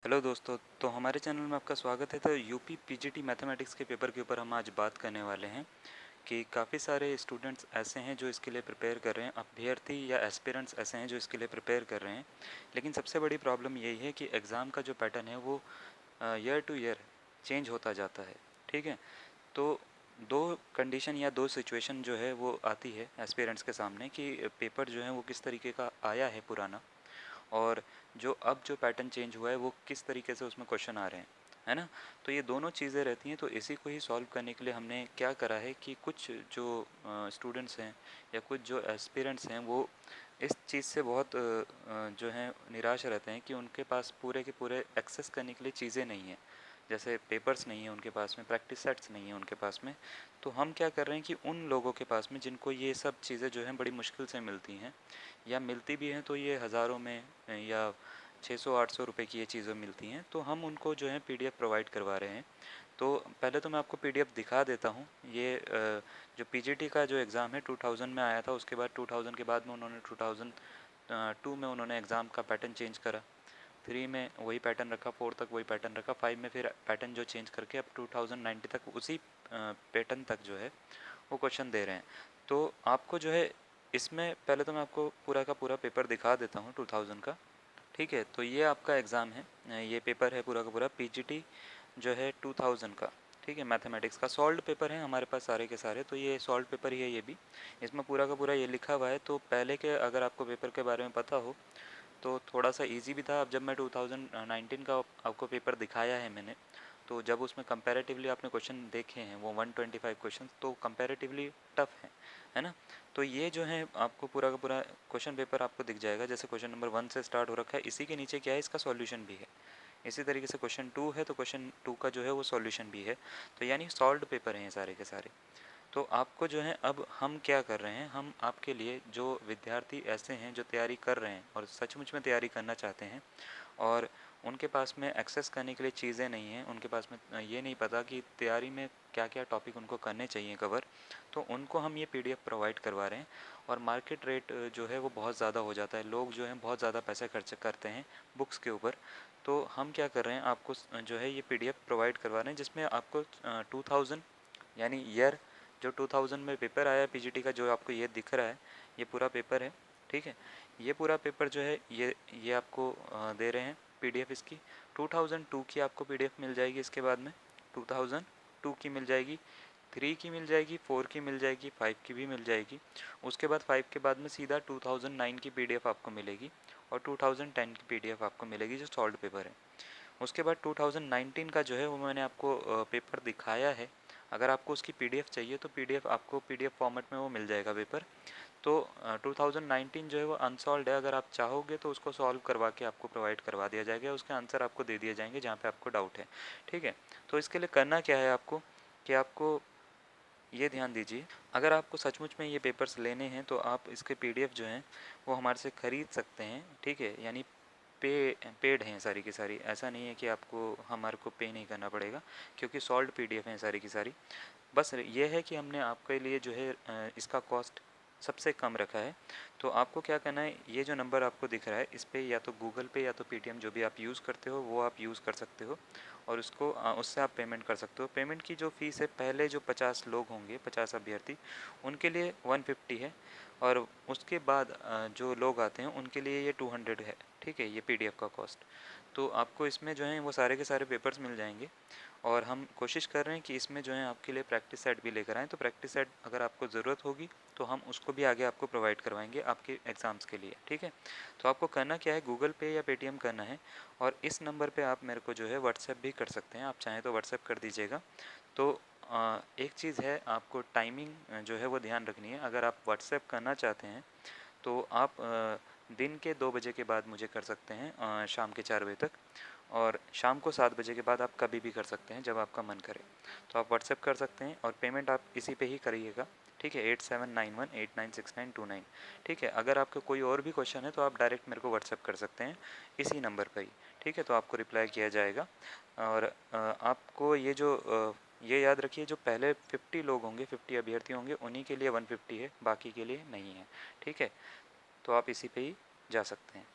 Hello दोस्तों, तो हमारे चैनल में आपका स्वागत है। तो यूपी पीजीटी मैथमेटिक्स के पेपर के ऊपर हम आज बात करने वाले हैं कि काफ़ी सारे स्टूडेंट्स ऐसे हैं जो इसके लिए प्रिपेयर कर रहे हैं, अभ्यर्थी या एस्पिरेंट्स ऐसे हैं जो इसके लिए प्रिपेयर कर रहे हैं। लेकिन सबसे बड़ी प्रॉब्लम यही है कि एग्ज़ाम का जो पैटर्न है वो ईयर टू ईयर चेंज होता जाता है। ठीक है, तो दो कंडीशन या दो सिचुएशन जो है वो आती है एस्पिरेंट्स के सामने कि पेपर जो है वो किस तरीके का आया है पुराना, और जो अब जो पैटर्न चेंज हुआ है वो किस तरीके से उसमें क्वेश्चन आ रहे हैं, है ना। तो ये दोनों चीज़ें रहती हैं। तो इसी को ही सॉल्व करने के लिए हमने क्या करा है कि कुछ जो स्टूडेंट्स हैं या कुछ जो एस्पिरेंट्स हैं वो इस चीज़ से बहुत जो है निराश रहते हैं कि उनके पास पूरे के पूरे एक्सेस करने के लिए चीज़ें नहीं हैं। जैसे पेपर्स नहीं है उनके पास में, प्रैक्टिस सेट्स नहीं है उनके पास में। तो हम क्या कर रहे हैं कि उन लोगों के पास में जिनको ये सब चीज़ें जो हैं बड़ी मुश्किल से मिलती हैं, या मिलती भी हैं तो ये हज़ारों में या 600-800 रुपए की ये चीज़ें मिलती हैं, तो हम उनको जो है पीडीएफ प्रोवाइड करवा रहे हैं। तो पहले तो मैं आपको पीडीएफ दिखा देता हूँ। ये जो पीजीटी का जो एग्ज़ाम है 2000 में आया था, उसके बाद 2000 के बाद में उन्होंने 2002 में उन्होंने एग्ज़ाम का पैटर्न चेंज करा। 3 में वही पैटर्न रखा, 4 तक वही पैटर्न रखा, 5 में फिर पैटर्न जो चेंज करके अब 2019 तक उसी पैटर्न तक जो है वो क्वेश्चन दे रहे हैं। तो आपको जो है इसमें पहले तो मैं आपको पूरा का पूरा पेपर दिखा देता हूँ 2000 का। ठीक है, तो ये आपका एग्ज़ाम है, ये पेपर है पूरा का पूरा पीजीटी जो है 2000 का। ठीक है, मैथमेटिक्स का सॉल्व पेपर है हमारे पास सारे के सारे। तो ये सॉल्व पेपर ही है ये भी, इसमें पूरा का पूरा ये लिखा हुआ है। तो पहले के अगर आपको पेपर के बारे में पता हो तो थोड़ा सा इजी भी था। अब जब मैं 2019 का आपको पेपर दिखाया है मैंने, तो जब उसमें कंपैरेटिवली आपने क्वेश्चन देखे हैं वो 125 क्वेश्चन, तो कंपैरेटिवली टफ है ना। तो ये जो है आपको पूरा का पूरा क्वेश्चन पेपर आपको दिख जाएगा। जैसे क्वेश्चन नंबर 1 से स्टार्ट हो रखा है, इसी के नीचे क्या है, इसका सॉल्यूशन भी है। इसी तरीके से क्वेश्चन 2 है तो क्वेश्चन 2 का जो है वो सॉल्यूशन भी है। तो यानी सॉल्व्ड पेपर हैं ये सारे के सारे। तो आपको जो है अब हम क्या कर रहे हैं, हम आपके लिए जो विद्यार्थी ऐसे हैं जो तैयारी कर रहे हैं और सचमुच में तैयारी करना चाहते हैं, और उनके पास में एक्सेस करने के लिए चीज़ें नहीं हैं, उनके पास में ये नहीं पता कि तैयारी में क्या क्या टॉपिक उनको करने चाहिए कवर, तो उनको हम ये पीडीएफ प्रोवाइड करवा रहे हैं। और मार्केट रेट जो है वो बहुत ज़्यादा हो जाता है, लोग जो हैं बहुत ज़्यादा पैसे खर्च करते हैं बुक्स के ऊपर। तो हम क्या कर रहे हैं, आपको जो है ये पीडीएफ प्रोवाइड करवा रहे हैं जिसमें आपको 2000 यानी ईयर जो 2000 में पेपर आया पीजीटी का, जो आपको ये दिख रहा है ये पूरा पेपर है। ठीक है, ये पूरा पेपर जो है ये आपको दे रहे हैं पीडीएफ इसकी। 2002 की आपको पीडीएफ मिल जाएगी, इसके बाद में 2002 की मिल जाएगी, 3 की मिल जाएगी, 4 की मिल जाएगी, 5 की भी मिल जाएगी। उसके बाद 5 के बाद में सीधा 2009 की पीडीएफ आपको मिलेगी, और 2010 की पीडीएफ आपको मिलेगी जो सॉल्व पेपर है। उसके बाद 2019 का जो है वो मैंने आपको पेपर दिखाया है। अगर आपको उसकी पीडीएफ चाहिए तो पीडीएफ आपको पीडीएफ फॉर्मेट में वो मिल जाएगा पेपर। तो 2019 जो है वो अनसॉल्व्ड है, अगर आप चाहोगे तो उसको सॉल्व करवा के आपको प्रोवाइड करवा दिया जाएगा, उसके आंसर आपको दे दिए जाएंगे जहाँ पे आपको डाउट है। ठीक है, तो इसके लिए करना क्या है आपको, कि आपको ये ध्यान दीजिए, अगर आपको सचमुच में ये पेपर्स लेने हैं तो आप इसके पीडीएफ जो हैं वो हमारे से ख़रीद सकते हैं। ठीक है, यानी पेड हैं सारी की सारी, ऐसा नहीं है कि आपको हमारे को पे नहीं करना पड़ेगा, क्योंकि सॉल्व पीडीएफ हैं सारी की सारी। बस ये है कि हमने आपके लिए जो है इसका कॉस्ट सबसे कम रखा है। तो आपको क्या करना है, ये जो नंबर आपको दिख रहा है इस पर या तो गूगल पे या तो पेटीएम जो भी आप यूज़ करते हो वो आप यूज़ कर सकते हो, और उसको उससे आप पेमेंट कर सकते हो। पेमेंट की जो फ़ीस है, पहले जो 50 लोग होंगे, 50 अभ्यर्थी, उनके लिए 150 है, और उसके बाद जो लोग आते हैं उनके लिए ये 200 है। ठीक है, ये पीडीएफ का कॉस्ट। तो आपको इसमें जो है वो सारे के सारे पेपर्स मिल जाएंगे, और हम कोशिश कर रहे हैं कि इसमें जो है आपके लिए प्रैक्टिस सेट भी लेकर आएँ। तो प्रैक्टिस सेट अगर आपको ज़रूरत होगी तो हम उसको भी आगे आपको प्रोवाइड करवाएंगे आपके एग्ज़ाम्स के लिए। ठीक है, तो आपको करना क्या है, गूगल पे या पेटीएम करना है, और इस नंबर पे आप मेरे को जो है व्हाट्सएप भी कर सकते हैं, आप चाहें तो व्हाट्सएप कर दीजिएगा। तो एक चीज़ है, आपको टाइमिंग जो है वो ध्यान रखनी है। अगर आप व्हाट्सएप करना चाहते हैं तो आप दिन के 2 बजे के बाद मुझे कर सकते हैं, शाम के 4 बजे तक, और शाम को 7 बजे के बाद आप कभी भी कर सकते हैं जब आपका मन करे। तो आप व्हाट्सएप कर सकते हैं, और पेमेंट आप इसी पे ही करिएगा। ठीक है, 8791896929। ठीक है, अगर आपका कोई और भी क्वेश्चन है तो आप डायरेक्ट मेरे को व्हाट्सएप कर सकते हैं इसी नंबर पर ही। ठीक है, तो आपको रिप्लाई किया जाएगा। और आपको ये याद रखिए, जो पहले 50 लोग होंगे, 50 अभ्यर्थी होंगे, उन्हीं के लिए 150 है, बाकी के लिए नहीं है। ठीक है, तो आप इसी पे ही जा सकते हैं।